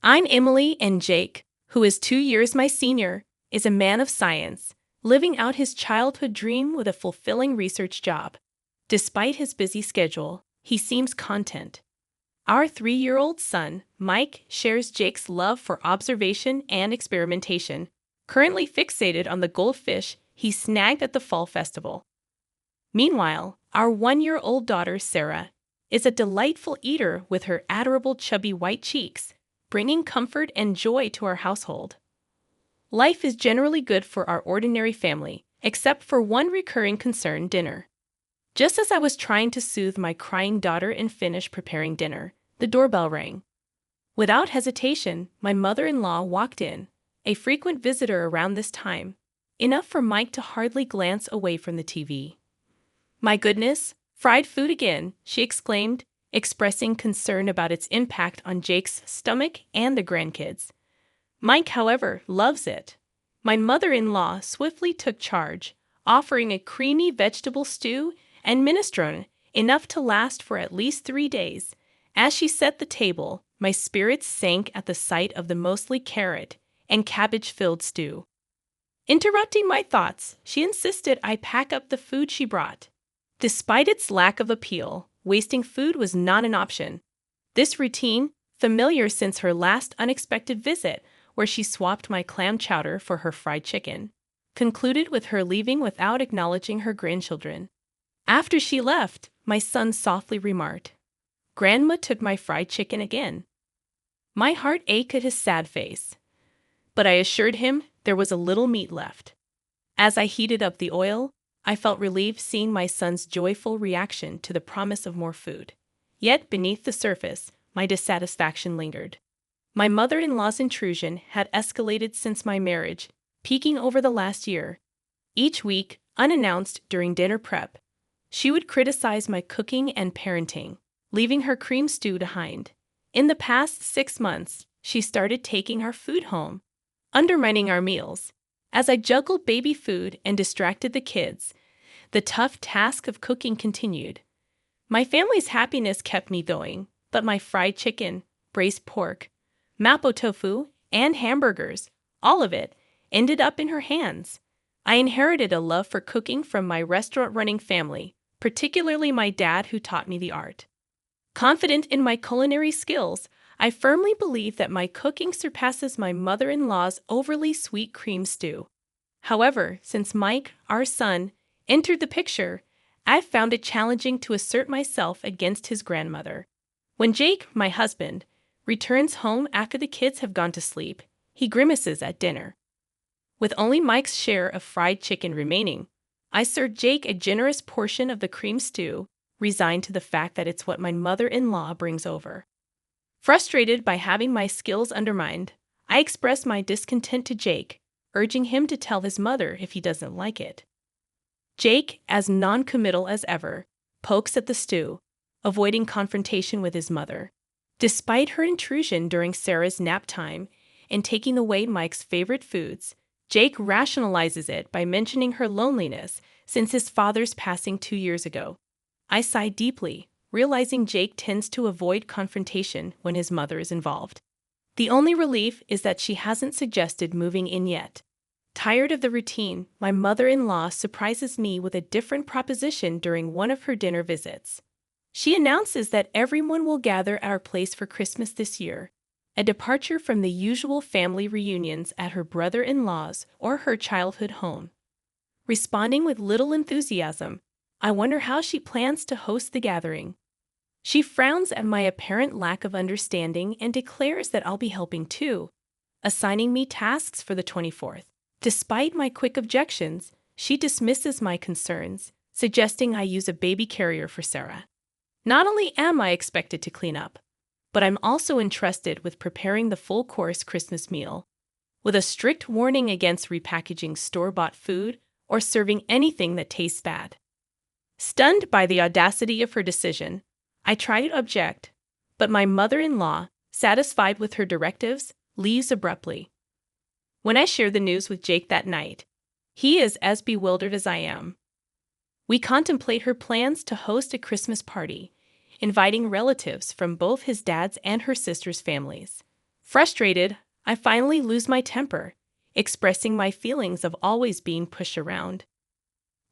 I'm Emily, and Jake, who is 2 years my senior, is a man of science, living out his childhood dream with a fulfilling research job. Despite his busy schedule, he seems content. Our 3-year-old son, Mike, shares Jake's love for observation and experimentation, currently fixated on the goldfish he snagged at the fall festival. Meanwhile, our 1-year-old daughter, Sarah, is a delightful eater with her adorable chubby white cheeks, bringing comfort and joy to our household. Life is generally good for our ordinary family, except for one recurring concern: dinner. Just as I was trying to soothe my crying daughter and finish preparing dinner, the doorbell rang. Without hesitation, my mother-in-law walked in, a frequent visitor around this time, enough for Mike to hardly glance away from the TV. "My goodness, fried food again," she exclaimed, expressing concern about its impact on Jake's stomach and the grandkids. Mike, however, loves it. My mother-in-law swiftly took charge, offering a creamy vegetable stew and minestrone, enough to last for at least 3 days. As she set the table, my spirits sank at the sight of the mostly carrot and cabbage-filled stew. Interrupting my thoughts, she insisted I pack up the food she brought. Despite its lack of appeal, wasting food was not an option. This routine, familiar since her last unexpected visit, where she swapped my clam chowder for her fried chicken, concluded with her leaving without acknowledging her grandchildren. After she left, my son softly remarked, "Grandma took my fried chicken again." My heart ached at his sad face, but I assured him there was a little meat left. As I heated up the oil, I felt relieved seeing my son's joyful reaction to the promise of more food. Yet beneath the surface, my dissatisfaction lingered. My mother-in-law's intrusion had escalated since my marriage, peaking over the last year. Each week, unannounced during dinner prep, she would criticize my cooking and parenting, leaving her cream stew behind. In the past 6 months, she started taking our food home, undermining our meals. As I juggled baby food and distracted the kids, the tough task of cooking continued. My family's happiness kept me going, but my fried chicken, braised pork, mapo tofu, and hamburgers, all of it, ended up in her hands. I inherited a love for cooking from my restaurant-running family, particularly my dad, who taught me the art. Confident in my culinary skills, I firmly believe that my cooking surpasses my mother-in-law's overly sweet cream stew. However, since Mike, our son, entered the picture, I've found it challenging to assert myself against his grandmother. When Jake, my husband, returns home after the kids have gone to sleep, he grimaces at dinner. With only Mike's share of fried chicken remaining, I serve Jake a generous portion of the cream stew, resigned to the fact that it's what my mother-in-law brings over. Frustrated by having my skills undermined, I express my discontent to Jake, urging him to tell his mother if he doesn't like it. Jake, as non-committal as ever, pokes at the stew, avoiding confrontation with his mother. Despite her intrusion during Sarah's nap time and taking away Mike's favorite foods, Jake rationalizes it by mentioning her loneliness since his father's passing 2 years ago. I sigh deeply, realizing Jake tends to avoid confrontation when his mother is involved. The only relief is that she hasn't suggested moving in yet. Tired of the routine, my mother-in-law surprises me with a different proposition during one of her dinner visits. She announces that everyone will gather at our place for Christmas this year, a departure from the usual family reunions at her brother-in-law's or her childhood home. Responding with little enthusiasm, I wonder how she plans to host the gathering. She frowns at my apparent lack of understanding and declares that I'll be helping too, assigning me tasks for the 24th. Despite my quick objections, she dismisses my concerns, suggesting I use a baby carrier for Sarah. Not only am I expected to clean up, but I'm also entrusted with preparing the full-course Christmas meal, with a strict warning against repackaging store-bought food or serving anything that tastes bad. Stunned by the audacity of her decision, I try to object, but my mother-in-law, satisfied with her directives, leaves abruptly. When I share the news with Jake that night, he is as bewildered as I am. We contemplate her plans to host a Christmas party, inviting relatives from both his dad's and her sister's families. Frustrated, I finally lose my temper, expressing my feelings of always being pushed around.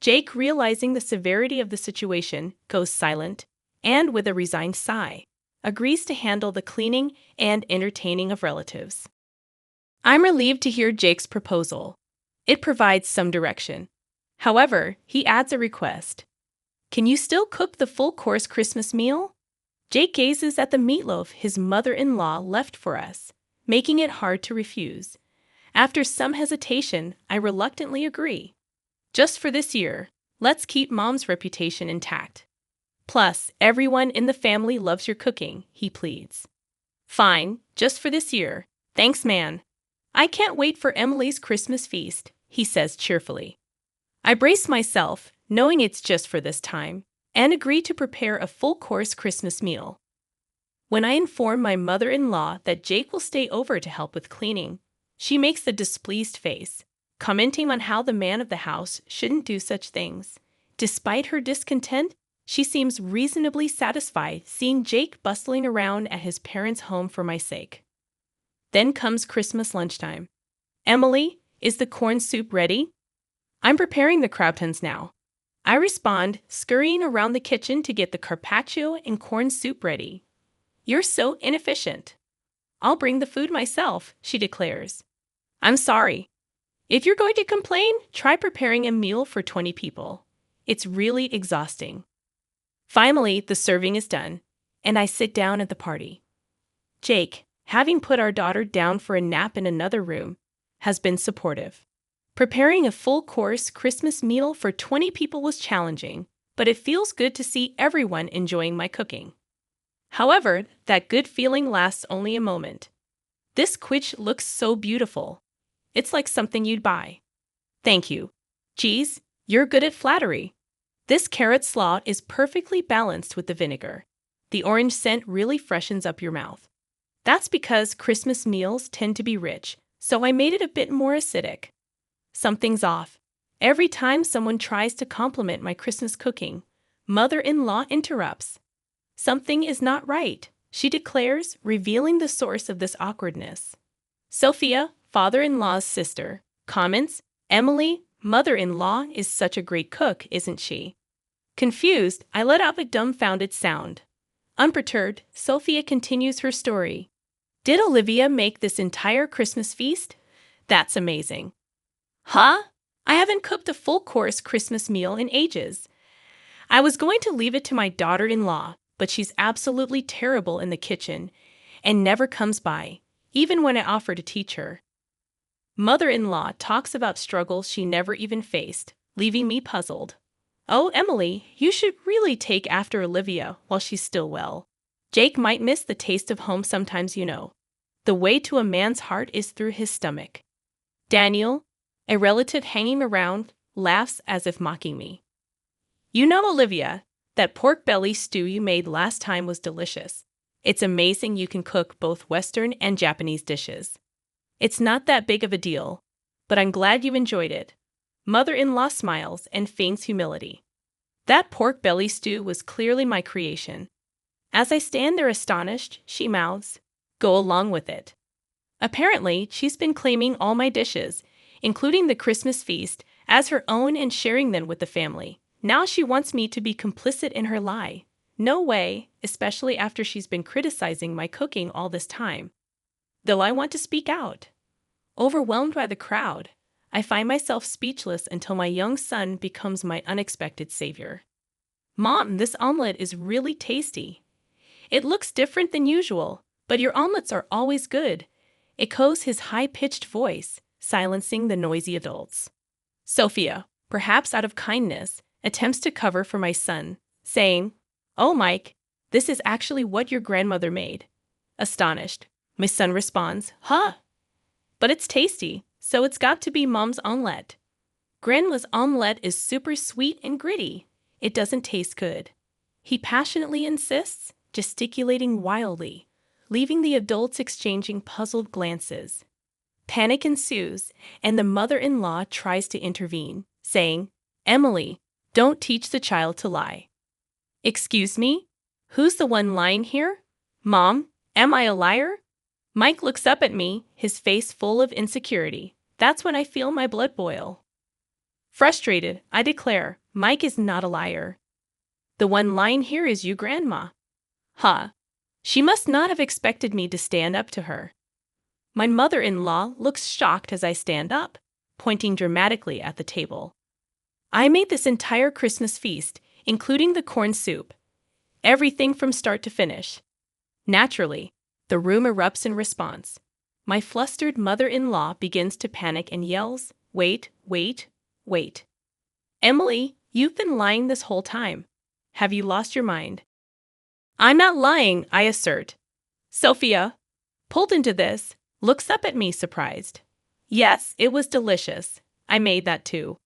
Jake, realizing the severity of the situation, goes silent, and with a resigned sigh, agrees to handle the cleaning and entertaining of relatives. I'm relieved to hear Jake's proposal. It provides some direction. However, he adds a request. Can you still cook the full-course Christmas meal? Jake gazes at the meatloaf his mother-in-law left for us, making it hard to refuse. After some hesitation, I reluctantly agree. Just for this year, let's keep Mom's reputation intact. Plus, everyone in the family loves your cooking, he pleads. Fine, just for this year. Thanks, man. I can't wait for Emily's Christmas feast, he says cheerfully. I brace myself, knowing it's just for this time, and agree to prepare a full-course Christmas meal. When I inform my mother-in-law that Jake will stay over to help with cleaning, she makes a displeased face, commenting on how the man of the house shouldn't do such things. Despite her discontent, she seems reasonably satisfied seeing Jake bustling around at his parents' home for my sake. Then comes Christmas lunchtime. Emily, is the corn soup ready? I'm preparing the croutons now. I respond, scurrying around the kitchen to get the carpaccio and corn soup ready. You're so inefficient. I'll bring the food myself, she declares. I'm sorry. If you're going to complain, try preparing a meal for 20 people. It's really exhausting. Finally, the serving is done, and I sit down at the party. Jake, having put our daughter down for a nap in another room, has been supportive. Preparing a full-course Christmas meal for 20 people was challenging, but it feels good to see everyone enjoying my cooking. However, that good feeling lasts only a moment. This quiche looks so beautiful. It's like something you'd buy. Thank you. Geez, you're good at flattery. This carrot slaw is perfectly balanced with the vinegar. The orange scent really freshens up your mouth. That's because Christmas meals tend to be rich, so I made it a bit more acidic. Something's off. Every time someone tries to compliment my Christmas cooking, mother-in-law interrupts. Something is not right, she declares, revealing the source of this awkwardness. Sophia, father-in-law's sister, comments, Emily, mother-in-law, is such a great cook, isn't she? Confused, I let out a dumbfounded sound. Unperturbed, Sophia continues her story. Did Olivia make this entire Christmas feast? That's amazing. Huh? I haven't cooked a full-course Christmas meal in ages. I was going to leave it to my daughter-in-law, but she's absolutely terrible in the kitchen and never comes by, even when I offer to teach her. Mother-in-law talks about struggles she never even faced, leaving me puzzled. Oh, Emily, you should really take after Olivia while she's still well. Jake might miss the taste of home sometimes, you know. The way to a man's heart is through his stomach. Daniel, a relative hanging around, laughs as if mocking me. You know, Olivia, that pork belly stew you made last time was delicious. It's amazing you can cook both Western and Japanese dishes. It's not that big of a deal, but I'm glad you enjoyed it. Mother-in-law smiles and feigns humility. That pork belly stew was clearly my creation. As I stand there astonished, she mouths, "Go along with it." Apparently, she's been claiming all my dishes, including the Christmas feast, as her own and sharing them with the family. Now she wants me to be complicit in her lie. No way, especially after she's been criticizing my cooking all this time. Though I want to speak out. Overwhelmed by the crowd, I find myself speechless until my young son becomes my unexpected savior. Mom, this omelet is really tasty. It looks different than usual, but your omelets are always good, echoes his high-pitched voice, silencing the noisy adults. Sophia, perhaps out of kindness, attempts to cover for my son, saying, "Oh, Mike, this is actually what your grandmother made." Astonished, my son responds, "Huh? But it's tasty, so it's got to be Mom's omelette." Grandma's omelette is super sweet and gritty. It doesn't taste good. He passionately insists, gesticulating wildly, leaving the adults exchanging puzzled glances. Panic ensues, and the mother-in-law tries to intervene, saying, "Emily, don't teach the child to lie." Excuse me? Who's the one lying here? Mom, am I a liar? Mike looks up at me, his face full of insecurity. That's when I feel my blood boil. Frustrated, I declare, Mike is not a liar. The one lying here is you, Grandma. Huh. She must not have expected me to stand up to her. My mother-in-law looks shocked as I stand up, pointing dramatically at the table. I made this entire Christmas feast, including the corn soup. Everything from start to finish. Naturally, the room erupts in response. My flustered mother-in-law begins to panic and yells, "Wait, wait, wait. Emily, you've been lying this whole time. Have you lost your mind?" "I'm not lying," I assert. Sophia, pulled into this, looks up at me surprised. "Yes, it was delicious. I made that too."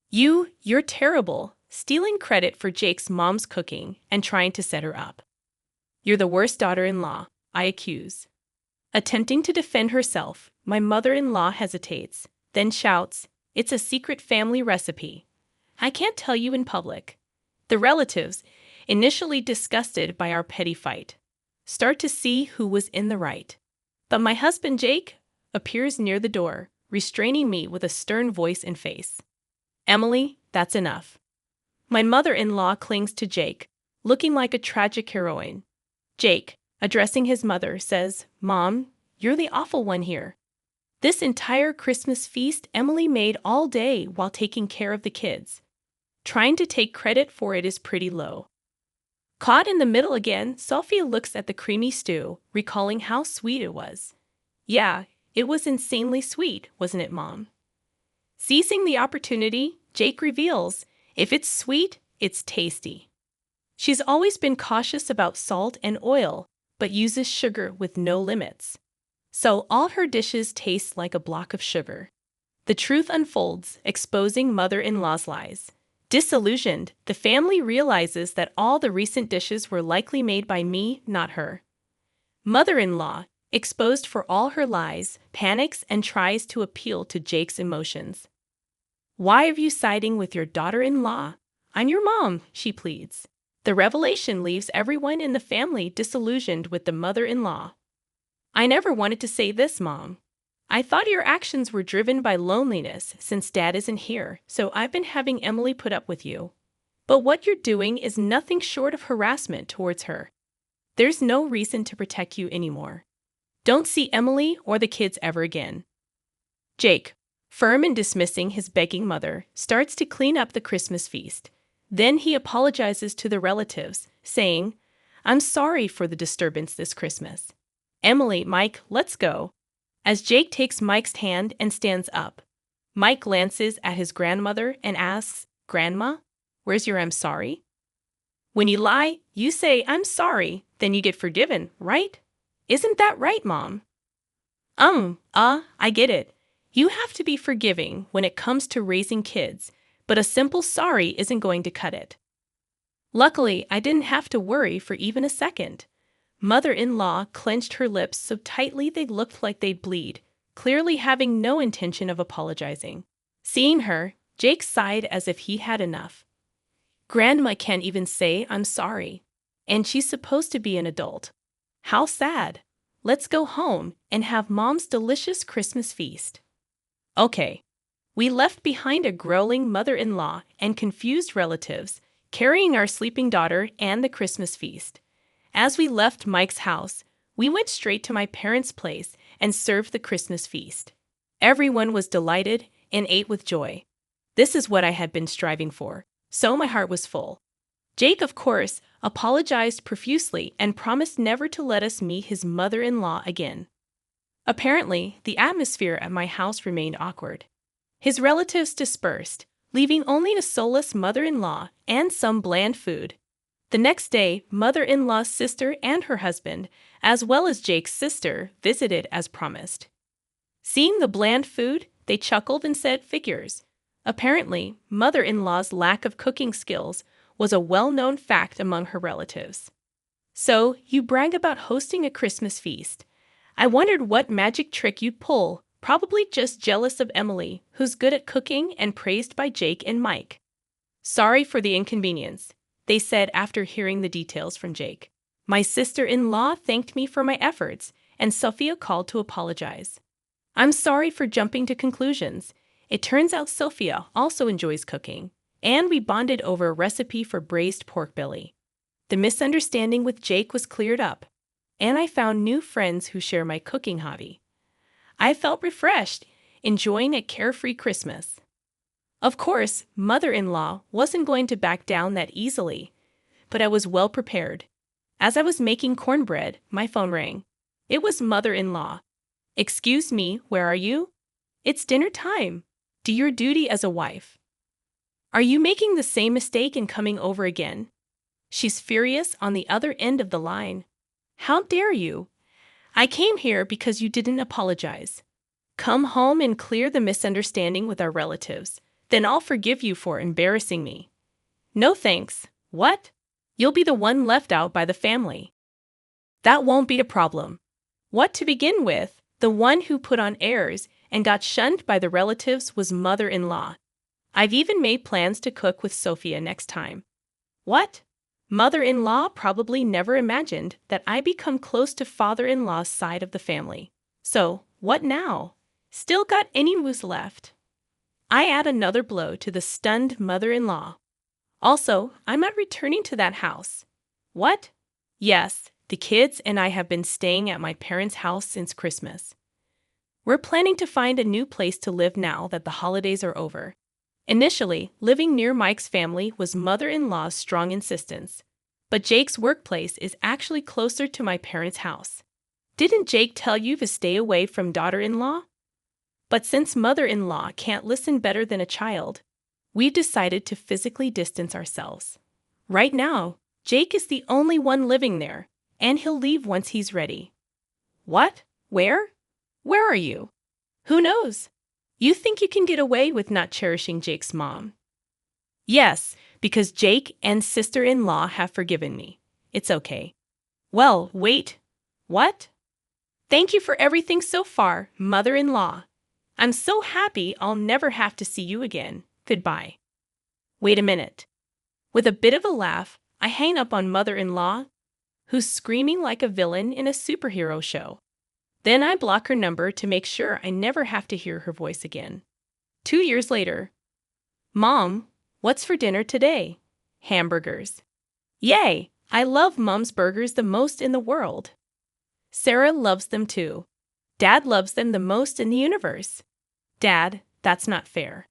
You're terrible, stealing credit for Jake's mom's cooking and trying to set her up. "You're the worst daughter-in-law," I accuse. Attempting to defend herself, my mother-in-law hesitates, then shouts, "It's a secret family recipe. I can't tell you in public." The relatives, initially disgusted by our petty fight, start to see who was in the right. But my husband Jake appears near the door, restraining me with a stern voice and face. "Emily, that's enough." My mother-in-law clings to Jake, looking like a tragic heroine. Jake, addressing his mother, says, "Mom, you're the awful one here. This entire Christmas feast Emily made all day while taking care of the kids. Trying to take credit for it is pretty low." Caught in the middle again, Sophia looks at the creamy stew, recalling how sweet it was. "Yeah, it was insanely sweet, wasn't it, Mom?" Seizing the opportunity, Jake reveals, if it's sweet, it's tasty. She's always been cautious about salt and oil, but uses sugar with no limits. So all her dishes taste like a block of sugar. The truth unfolds, exposing mother-in-law's lies. Disillusioned, the family realizes that all the recent dishes were likely made by me, not her. Mother-in-law, exposed for all her lies, panics and tries to appeal to Jake's emotions. "Why are you siding with your daughter-in-law? I'm your mom," she pleads. The revelation leaves everyone in the family disillusioned with the mother-in-law. "I never wanted to say this, Mom. I thought your actions were driven by loneliness since Dad isn't here, so I've been having Emily put up with you. But what you're doing is nothing short of harassment towards her. There's no reason to protect you anymore. Don't see Emily or the kids ever again." Jake, firm in dismissing his begging mother, starts to clean up the Christmas feast. Then he apologizes to the relatives, saying, "I'm sorry for the disturbance this Christmas. Emily, Mike, let's go." As Jake takes Mike's hand and stands up, Mike glances at his grandmother and asks, "Grandma, where's your I'm sorry?" When you lie, you say, "I'm sorry," then you get forgiven, right? Isn't that right, Mom? I get it. You have to be forgiving when it comes to raising kids, but a simple sorry isn't going to cut it. Luckily, I didn't have to worry for even a second. Mother-in-law clenched her lips so tightly they looked like they'd bleed, clearly having no intention of apologizing. Seeing her, Jake sighed as if he had enough. Grandma can't even say "I'm sorry," and she's supposed to be an adult. How sad. Let's go home and have Mom's delicious Christmas feast. Okay. We left behind a growling mother-in-law and confused relatives, carrying our sleeping daughter and the Christmas feast. As we left Mike's house, we went straight to my parents' place and served the Christmas feast. Everyone was delighted and ate with joy. This is what I had been striving for, so my heart was full. Jake, of course, apologized profusely and promised never to let us meet his mother-in-law again. Apparently, the atmosphere at my house remained awkward. His relatives dispersed, leaving only a soulless mother-in-law and some bland food. The next day, mother-in-law's sister and her husband, as well as Jake's sister, visited as promised. Seeing the bland food, they chuckled and said figures. Apparently, mother-in-law's lack of cooking skills was a well-known fact among her relatives. "So, you brag about hosting a Christmas feast. I wondered what magic trick you'd pull, probably just jealous of Emily, who's good at cooking and praised by Jake and Mike." "Sorry for the inconvenience," they said after hearing the details from Jake. "My sister-in-law thanked me for my efforts, and Sophia called to apologize. I'm sorry for jumping to conclusions. It turns out Sophia also enjoys cooking, and we bonded over a recipe for braised pork belly. The misunderstanding with Jake was cleared up, and I found new friends who share my cooking hobby. I felt refreshed, enjoying a carefree Christmas. Of course, mother-in-law wasn't going to back down that easily, but I was well prepared. As I was making cornbread, my phone rang. It was mother-in-law. Excuse me, where are you? It's dinner time. Do your duty as a wife. Are you making the same mistake and coming over again? She's furious on the other end of the line. How dare you? I came here because you didn't apologize. Come home and clear the misunderstanding with our relatives. Then I'll forgive you for embarrassing me. No thanks. What? You'll be the one left out by the family. That won't be a problem. What to begin with, the one who put on airs and got shunned by the relatives was mother-in-law. I've even made plans to cook with Sophia next time. What? Mother-in-law probably never imagined that I become close to father-in-law's side of the family. So, what now? Still got any moves left? I add another blow to the stunned mother-in-law. Also, I'm not returning to that house. What? Yes, the kids and I have been staying at my parents' house since Christmas. We're planning to find a new place to live now that the holidays are over. Initially, living near Mike's family was mother-in-law's strong insistence, but Jake's workplace is actually closer to my parents' house. Didn't Jake tell you to stay away from daughter-in-law? But since mother-in-law can't listen better than a child, we've decided to physically distance ourselves. Right now, Jake is the only one living there, and he'll leave once he's ready. What? Where? Where are you? Who knows? You think you can get away with not cherishing Jake's mom? Yes, because Jake and sister-in-law have forgiven me. It's okay. Well, wait. What? Thank you for everything so far, mother-in-law. I'm so happy I'll never have to see you again. Goodbye. Wait a minute. With a bit of a laugh, I hang up on mother-in-law, who's screaming like a villain in a superhero show. Then I block her number to make sure I never have to hear her voice again. 2 years later. Mom, what's for dinner today? Hamburgers. Yay! I love Mom's burgers the most in the world. Sarah loves them too. Dad loves them the most in the universe. Dad, that's not fair.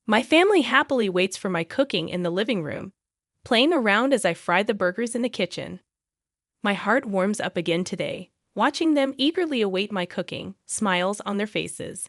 My family happily waits for my cooking in the living room, playing around as I fry the burgers in the kitchen. My heart warms up again today, watching them eagerly await my cooking, smiles on their faces.